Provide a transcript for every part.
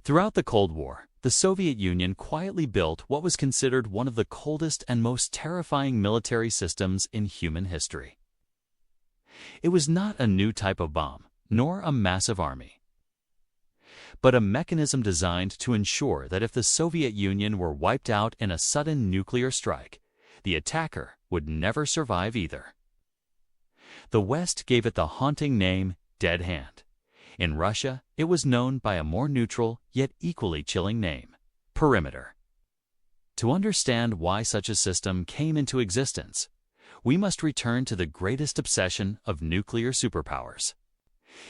Throughout the Cold War, the Soviet Union quietly built what was considered one of the coldest and most terrifying military systems in human history. It was not a new type of bomb, nor a massive army, but a mechanism designed to ensure that if the Soviet Union were wiped out in a sudden nuclear strike, the attacker would never survive either. The West gave it the haunting name Dead Hand. In Russia, it was known by a more neutral yet equally chilling name, perimeter. To understand why such a system came into existence, we must return to the greatest obsession of nuclear superpowers.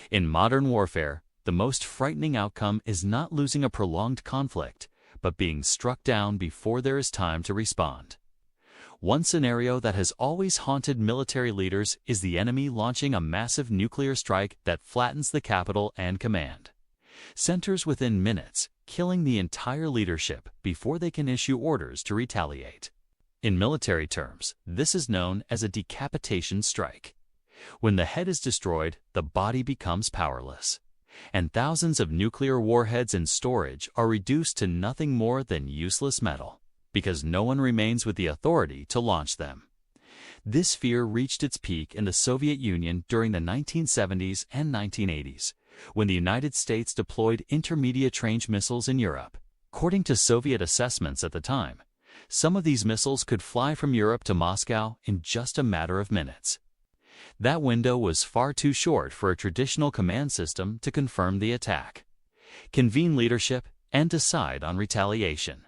In modern warfare, the most frightening outcome is not losing a prolonged conflict, but being struck down before there is time to respond. One scenario that has always haunted military leaders is the enemy launching a massive nuclear strike that flattens the capital and command centers within minutes, killing the entire leadership before they can issue orders to retaliate. In military terms, this is known as a decapitation strike. When the head is destroyed, the body becomes powerless, and thousands of nuclear warheads in storage are reduced to nothing more than useless metal, because no one remains with the authority to launch them. This fear reached its peak in the Soviet Union during the 1970s and 1980s, when the United States deployed intermediate-range missiles in Europe. According to Soviet assessments at the time, some of these missiles could fly from Europe to Moscow in just a matter of minutes. That window was far too short for a traditional command system to confirm the attack, convene leadership, and decide on retaliation.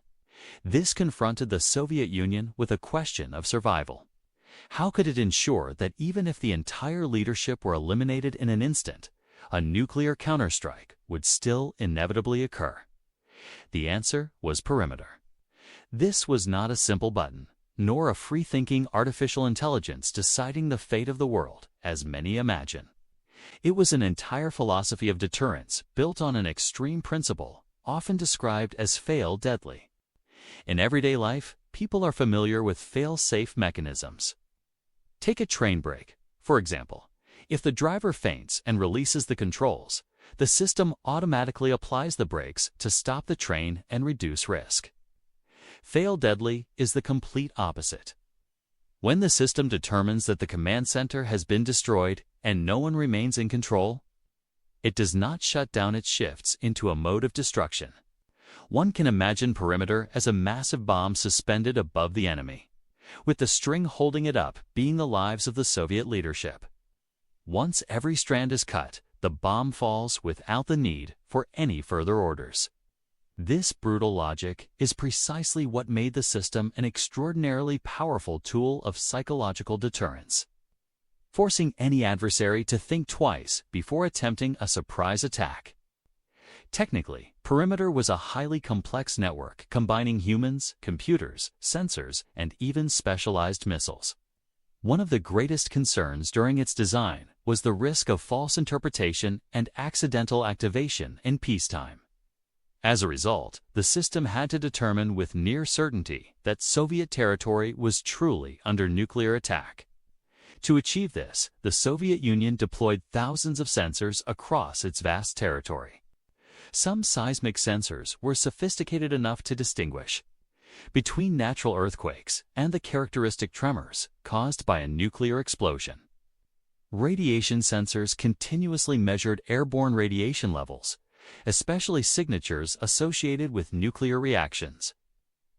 This confronted the Soviet Union with a question of survival. How could it ensure that even if the entire leadership were eliminated in an instant, a nuclear counterstrike would still inevitably occur? The answer was perimeter. This was not a simple button, nor a free-thinking artificial intelligence deciding the fate of the world, as many imagine. It was an entire philosophy of deterrence built on an extreme principle, often described as fail deadly. In everyday life, people are familiar with fail-safe mechanisms. Take a train brake, for example. If the driver faints and releases the controls, the system automatically applies the brakes to stop the train and reduce risk. Fail deadly is the complete opposite. When the system determines that the command center has been destroyed and no one remains in control, it does not shut down its shifts into a mode of destruction. One can imagine perimeter as a massive bomb suspended above the enemy, with the string holding it up being the lives of the Soviet leadership. Once every strand is cut, the bomb falls without the need for any further orders. This brutal logic is precisely what made the system an extraordinarily powerful tool of psychological deterrence, forcing any adversary to think twice before attempting a surprise attack. Technically, perimeter was a highly complex network combining humans, computers, sensors, and even specialized missiles. One of the greatest concerns during its design was the risk of false interpretation and accidental activation in peacetime. As a result, the system had to determine with near certainty that Soviet territory was truly under nuclear attack. To achieve this, the Soviet Union deployed thousands of sensors across its vast territory. Some seismic sensors were sophisticated enough to distinguish between natural earthquakes and the characteristic tremors caused by a nuclear explosion. Radiation sensors continuously measured airborne radiation levels, especially signatures associated with nuclear reactions.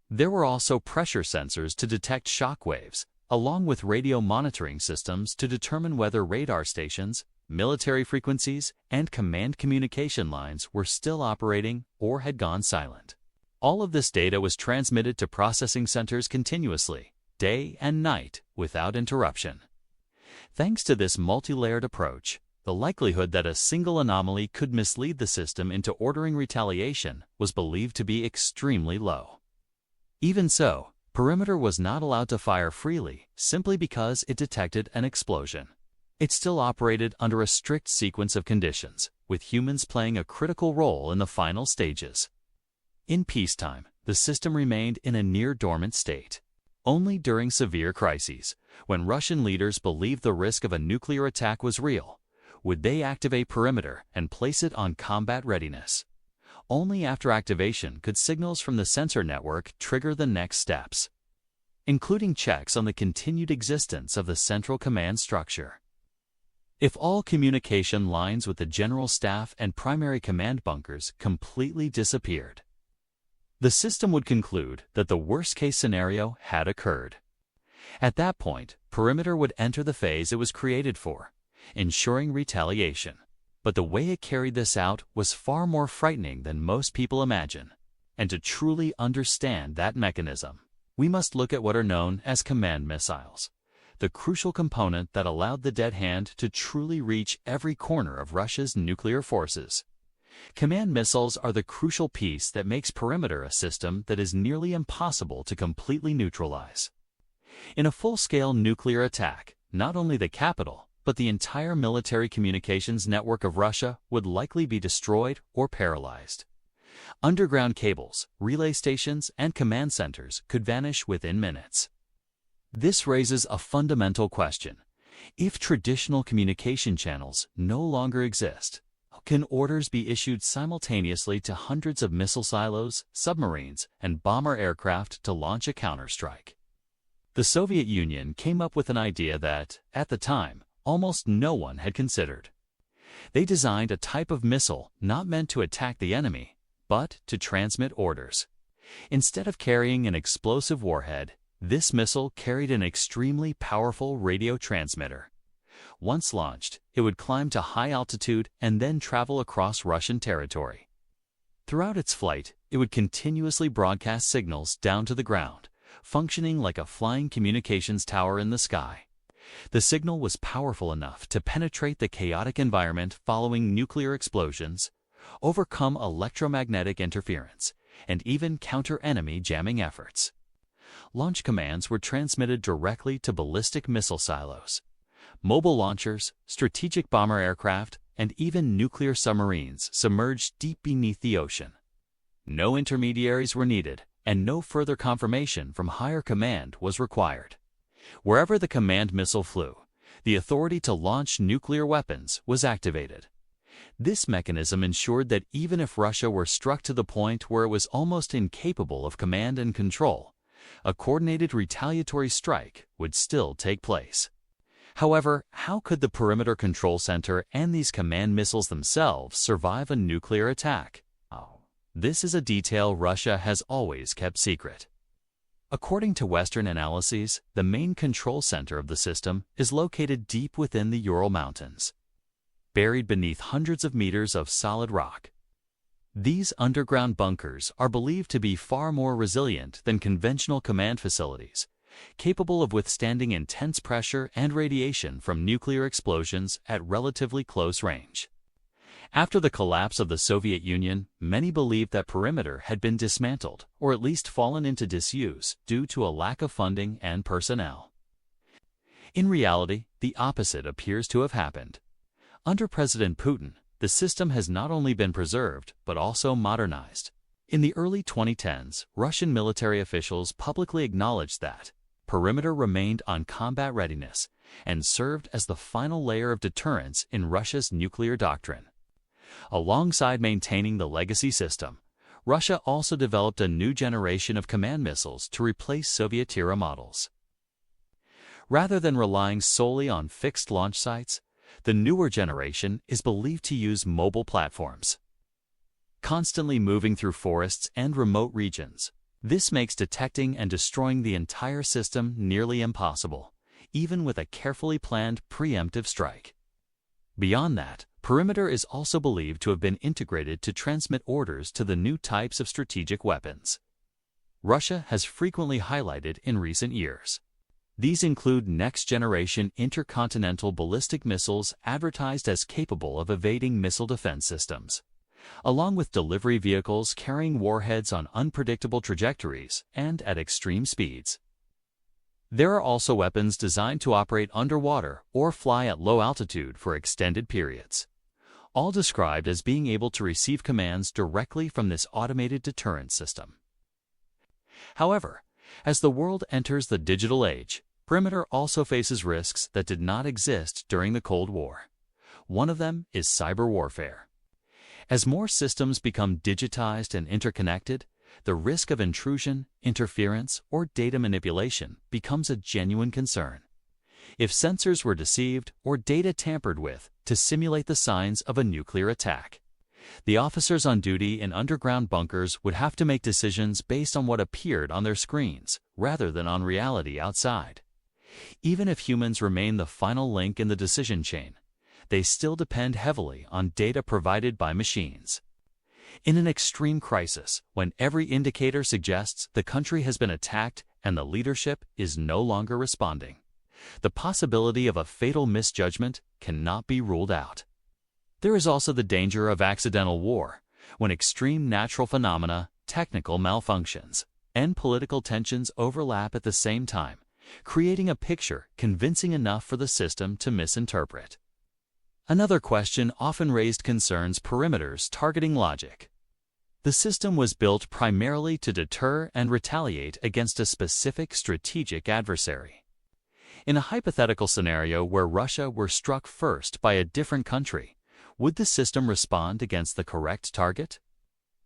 There were also pressure sensors to detect shock waves, along with radio monitoring systems to determine whether radar stations, military frequencies, and command communication lines were still operating or had gone silent. All of this data was transmitted to processing centers continuously, day and night, without interruption. Thanks to this multi-layered approach, the likelihood that a single anomaly could mislead the system into ordering retaliation was believed to be extremely low. Even so, perimeter was not allowed to fire freely simply because it detected an explosion. It still operated under a strict sequence of conditions, with humans playing a critical role in the final stages. In peacetime, the system remained in a near-dormant state. Only during severe crises, when Russian leaders believed the risk of a nuclear attack was real, would they activate perimeter and place it on combat readiness. Only after activation could signals from the sensor network trigger the next steps, including checks on the continued existence of the central command structure. If all communication lines with the general staff and primary command bunkers completely disappeared, the system would conclude that the worst-case scenario had occurred. At that point, perimeter would enter the phase it was created for, ensuring retaliation. But the way it carried this out was far more frightening than most people imagine. And to truly understand that mechanism, we must look at what are known as command missiles, the crucial component that allowed the dead hand to truly reach every corner of Russia's nuclear forces. Command missiles are the crucial piece that makes perimeter a system that is nearly impossible to completely neutralize. In a full-scale nuclear attack, not only the capital, but the entire military communications network of Russia would likely be destroyed or paralyzed. Underground cables, relay stations, and command centers could vanish within minutes. This raises a fundamental question. If traditional communication channels no longer exist, can orders be issued simultaneously to hundreds of missile silos, submarines, and bomber aircraft to launch a counterstrike? The Soviet Union came up with an idea that, at the time, almost no one had considered. They designed a type of missile not meant to attack the enemy, but to transmit orders. Instead of carrying an explosive warhead, this missile carried an extremely powerful radio transmitter. Once launched, it would climb to high altitude and then travel across Russian territory. Throughout its flight, it would continuously broadcast signals down to the ground, functioning like a flying communications tower in the sky. The signal was powerful enough to penetrate the chaotic environment following nuclear explosions, overcome electromagnetic interference, and even counter enemy jamming efforts. Launch commands were transmitted directly to ballistic missile silos, mobile launchers, strategic bomber aircraft, and even nuclear submarines submerged deep beneath the ocean. No intermediaries were needed, and no further confirmation from higher command was required. Wherever the command missile flew, the authority to launch nuclear weapons was activated. This mechanism ensured that even if Russia were struck to the point where it was almost incapable of command and control, a coordinated retaliatory strike would still take place. However, how could the perimeter control center and these command missiles themselves survive a nuclear attack? This is a detail Russia has always kept secret. According to Western analyses, the main control center of the system is located deep within the Ural Mountains, buried beneath hundreds of meters of solid rock. These underground bunkers are believed to be far more resilient than conventional command facilities, capable of withstanding intense pressure and radiation from nuclear explosions at relatively close range. After the collapse of the Soviet Union, many believed that perimeter had been dismantled or at least fallen into disuse due to a lack of funding and personnel. In reality, the opposite appears to have happened. Under President Putin, the system has not only been preserved but also modernized. In the early 2010s, Russian military officials publicly acknowledged that perimeter remained on combat readiness and served as the final layer of deterrence in Russia's nuclear doctrine. Alongside maintaining the legacy system, Russia also developed a new generation of command missiles to replace Soviet-era models. Rather than relying solely on fixed launch sites, the newer generation is believed to use mobile platforms, constantly moving through forests and remote regions. This makes detecting and destroying the entire system nearly impossible, even with a carefully planned preemptive strike. Beyond that, perimeter is also believed to have been integrated to transmit orders to the new types of strategic weapons Russia has frequently highlighted in recent years. These include next-generation intercontinental ballistic missiles advertised as capable of evading missile defense systems, along with delivery vehicles carrying warheads on unpredictable trajectories and at extreme speeds. There are also weapons designed to operate underwater or fly at low altitude for extended periods, all described as being able to receive commands directly from this automated deterrence system. However, as the world enters the digital age, perimeter also faces risks that did not exist during the Cold War. One of them is cyber warfare. As more systems become digitized and interconnected, the risk of intrusion, interference, or data manipulation becomes a genuine concern. If sensors were deceived or data tampered with to simulate the signs of a nuclear attack, the officers on duty in underground bunkers would have to make decisions based on what appeared on their screens, rather than on reality outside. Even if humans remain the final link in the decision chain, they still depend heavily on data provided by machines. In an extreme crisis, when every indicator suggests the country has been attacked and the leadership is no longer responding, the possibility of a fatal misjudgment cannot be ruled out. There is also the danger of accidental war, when extreme natural phenomena, technical malfunctions, and political tensions overlap at the same time, creating a picture convincing enough for the system to misinterpret. Another question often raised concerns perimeters targeting logic. The system was built primarily to deter and retaliate against a specific strategic adversary. In a hypothetical scenario where Russia were struck first by a different country, would the system respond against the correct target?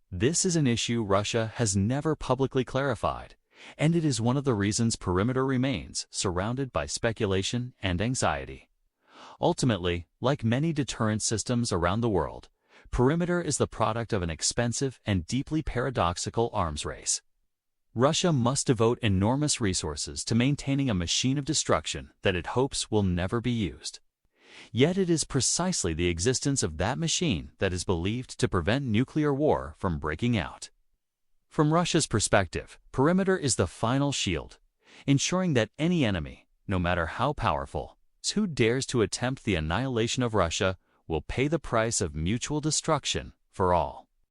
This is an issue Russia has never publicly clarified, and it is one of the reasons perimeter remains surrounded by speculation and anxiety. Ultimately, like many deterrence systems around the world, perimeter is the product of an expensive and deeply paradoxical arms race. Russia must devote enormous resources to maintaining a machine of destruction that it hopes will never be used. Yet it is precisely the existence of that machine that is believed to prevent nuclear war from breaking out. From Russia's perspective, perimeter is the final shield, ensuring that any enemy, no matter how powerful, who dares to attempt the annihilation of Russia will pay the price of mutual destruction for all.